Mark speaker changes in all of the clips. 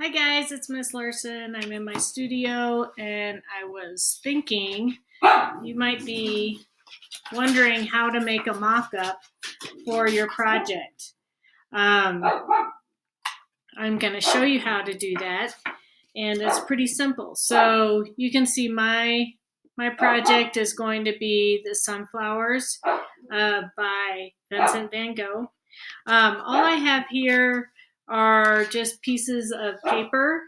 Speaker 1: Hi guys, it's Miss Larson. I'm in my studio and I was thinking you might be wondering how to make a mock-up for your project. I'm going to show you how to do that, and it's pretty simple. So you can see my project is going to be the Sunflowers by Vincent van Gogh. All I have here are just pieces of paper,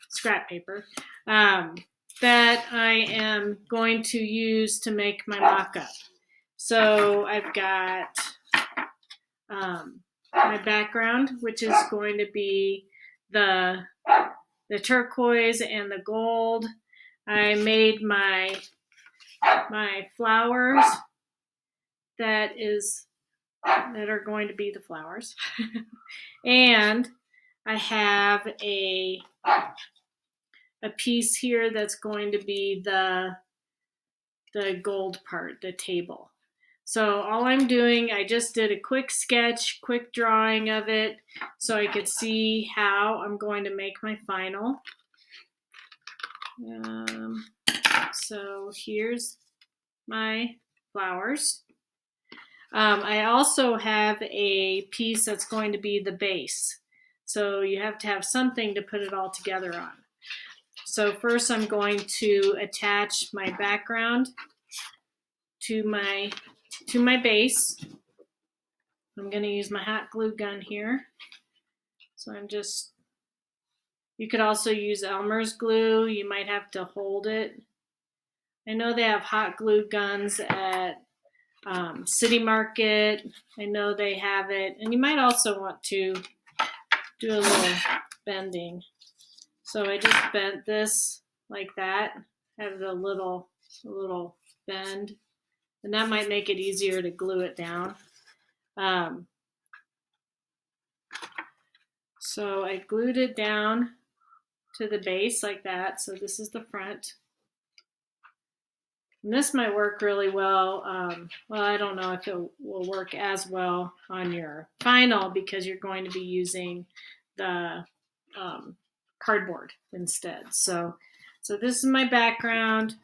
Speaker 1: scrap paper, that I am going to use to make my mock-up. So I've got my background, which is going to be the turquoise and the gold. I made my flowers that are going to be the flowers. And I have a piece here that's going to be the gold part, the table. So all I'm doing, I just did a quick sketch, quick drawing of it so I could see how I'm going to make my final. So here's my flowers. I also have a piece that's going to be the base. So you have to have something to put it all together on. So first I'm going to attach my background to my base. I'm going to use my hot glue gun here. So you could also use Elmer's glue. You might have to hold it. I know they have hot glue guns at City Market. I know they have it. And you might also want to do a little bending. So I just bent this like that, have a little bend, and that might make it easier to glue it down. So I glued it down to the base like that. So this is the front. And this might work really well. Well, I don't know if it will work as well on your final because you're going to be using the cardboard instead. So this is my background.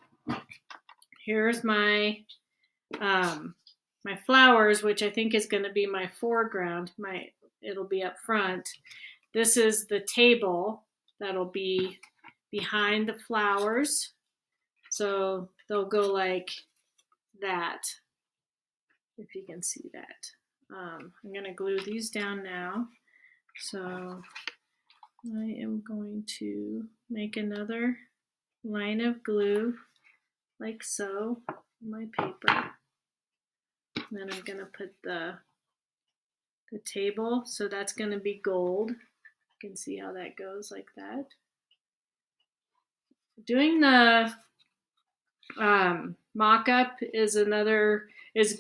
Speaker 1: Here's my my flowers, which I think is going to be my foreground. It'll be up front. This is the table that'll be behind the flowers. So they'll go like that, if you can see that. I'm going to glue these down now. So I am going to make another line of glue like so on my paper. And then I'm going to put the table. So that's going to be gold. You can see how that goes like that. Doing the mock-up is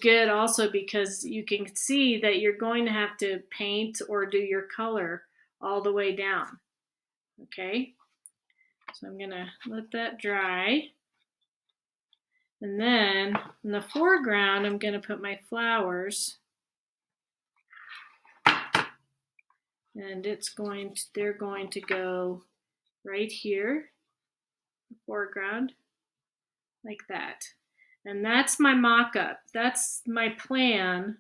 Speaker 1: good also because you can see that you're going to have to paint or do your color all the way down. Okay, so I'm gonna let that dry, and then in the foreground I'm gonna put my flowers, and they're going to go right here, the foreground, like that. And that's my mock-up. That's my plan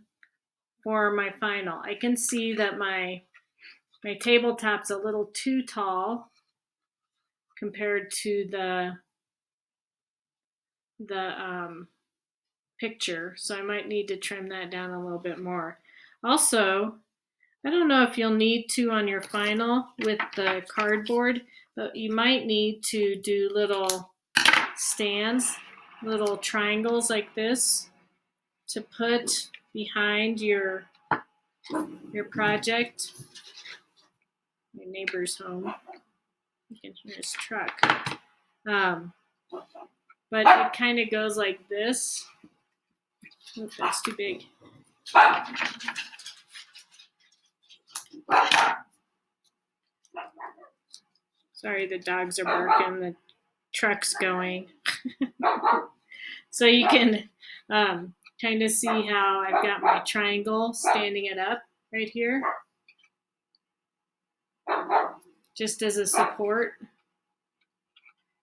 Speaker 1: for my final. I can see that my tabletop's a little too tall compared to the picture, so I might need to trim that down a little bit more. Also, I don't know if you'll need to on your final with the cardboard, but you might need to do little stands, little triangles like this to put behind your project. My neighbor's home. You can hear his truck. But it kind of goes like this. Oops, that's too big. Sorry, the dogs are barking. The truck's going. So you can kind of see how I've got my triangle standing it up right here. just as a support.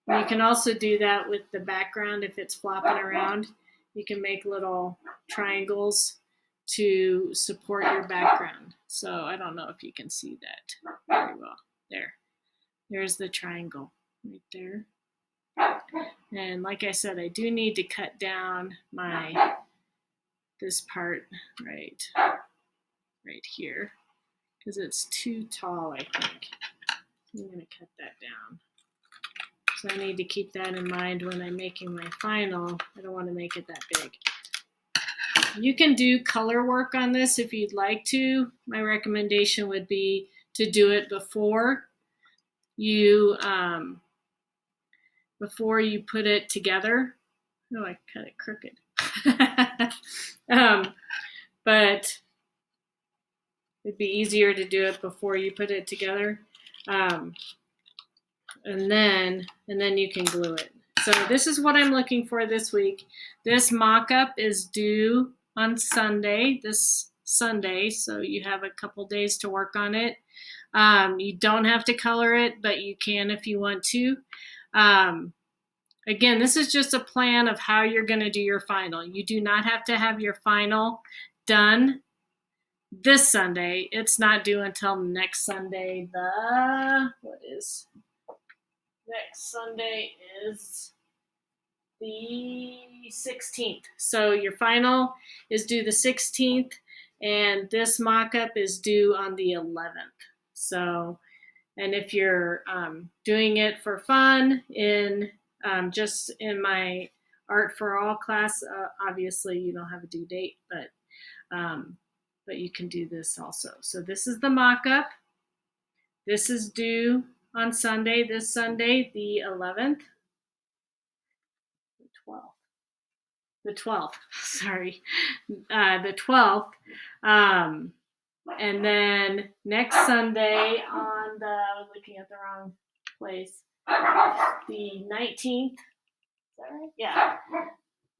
Speaker 1: You can also do that with the background if it's flopping around. You can make little triangles to support your background. So I don't know if you can see that very well. There's the triangle right there. And like I said, I do need to cut down this part right here because it's too tall, I think. I'm going to cut that down. So I need to keep that in mind when I'm making my final. I don't want to make it that big. You can do color work on this if you'd like to. My recommendation would be to do it before you put it together. Oh, I cut it crooked. But it'd be easier to do it before you put it together. And then you can glue it. So this is what I'm looking for this week. This mock-up is due on Sunday, this Sunday, so you have a couple days to work on it. You don't have to color it, but you can if you want to. Again, this is just a plan of how you're going to do your final. You do not have to have your final done this Sunday. It's not due until next Sunday. Next Sunday is the 16th. So your final is due the 16th, and this mock-up is due on the 11th. So, and if you're doing it for fun just in my Art for All class, obviously you don't have a due date, but you can do this also. So this is the mock-up. This is due on Sunday, this Sunday, the 11th. The 12th, sorry. The 12th. And then next Sunday I was looking at the wrong place, the 19th. Is that right? Yeah.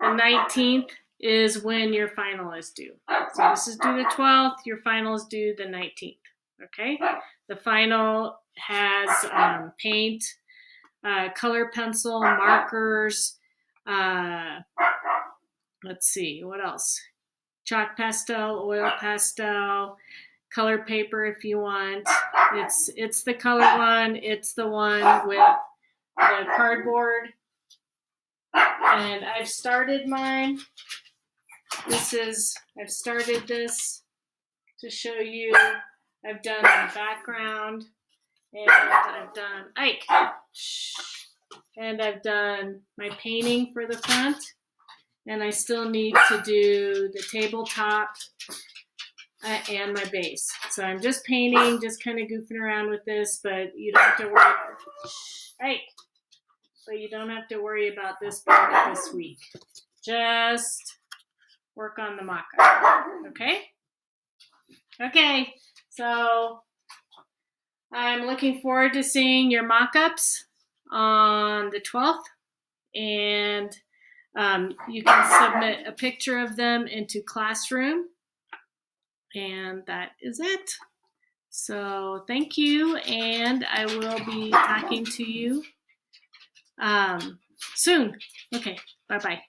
Speaker 1: The 19th is when your final is due. So this is due the 12th. Your final is due the 19th. Okay. The final has paint, color pencil, markers. Let's see, what else? Chalk pastel, oil pastel, color paper if you want. It's the color one. It's the one with the cardboard. And I've started mine. I've started this to show you. I've done the background, and I've done Ike. And I've done my painting for the front. And I still need to do the tabletop and my base. So I'm just painting, just kind of goofing around with this, but you don't have to worry. Hey, but you don't have to worry about this part this week. Just work on the mock-up. Okay? Okay, so I'm looking forward to seeing your mock-ups on the 12th, and you can submit a picture of them into Classroom, and that is it. So thank you, and I will be talking to you soon. Okay, bye-bye.